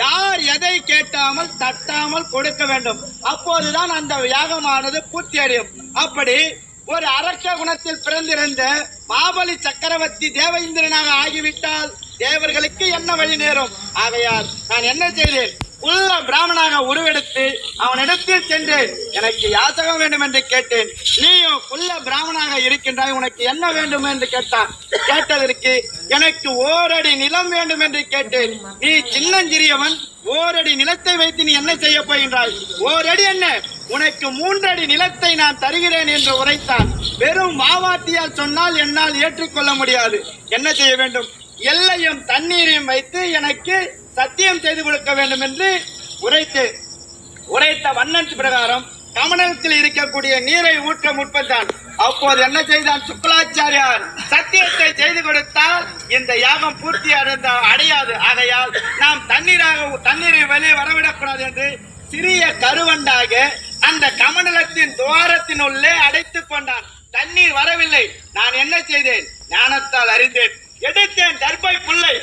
யார் எதை கேட்டாமல் தட்டாமல் கொடுக்க வேண்டும். அப்போதுதான் அந்த யாகமானது பூர்த்தி அடையும். அப்படி ஒரு அரக்க குணத்தில் பிறந்திருந்த மாபலி சக்கரவர்த்தி தேவேந்திரனாக ஆகிவிட்டால் தேவர்களுக்கு என்ன வழி நேரும்? ஆகையால் நான் என்ன செய்தேன், உள்ள பிராமணாக உருவெடுத்து அவனிடத்தில் சென்று எனக்கு யாசகம் வேண்டும் என்று கேட்டேன். நீயும் உள்ள பிராமணாக இருக்கின்றாய், உனக்கு என்ன வேண்டும் என்று கேட்டான். கேட்டதற்கு எனக்கு ஓரடி நிலம் வேண்டும் என்று கேட்டேன். நீ சின்னஞ்சிறியவன், ஓரடி நிலத்தை வைத்து நீ என்ன செய்ய போகின்றாய்? ஓரடி என்ன, உனக்கு 3 அடி நிலத்தை நான் தருகிறேன் என்று உரைத்தான். வெறும் மாவாட்டியால் சொன்னால் என்னால் ஏற்றுக்கொள்ள முடியாது. என்ன செய்ய வேண்டும்? எல்லையும் தண்ணீரையும் வைத்து எனக்கு சத்தியம் செய்து கொடுக்க வேண்டும் என்று உரைத்த வண்ணன் பிரகாரம் கமலத்தில் இருக்கக்கூடிய நீரை ஊற்ற முற்பட்டான். அப்போது என்ன செய்தான் சுக்லாச்சாரியார்? சத்தியத்தை செய்து கொடுத்தால் இந்த யாகம் பூர்த்தி அடையாது. ஆகையால் நாம் தண்ணீரை வெளியே வரவிடக்கூடாது என்று சிறிய கருவண்டாக அந்த கமண்டலத்தின் துவாரத்தின் உள்ளே அடைத்துக் கொண்டான். தண்ணீர் வரவில்லை. நான் என்ன செய்தேன்? ஞானத்தால் அறிந்தேன். எடுத்தேன் தர்பை புல்லை.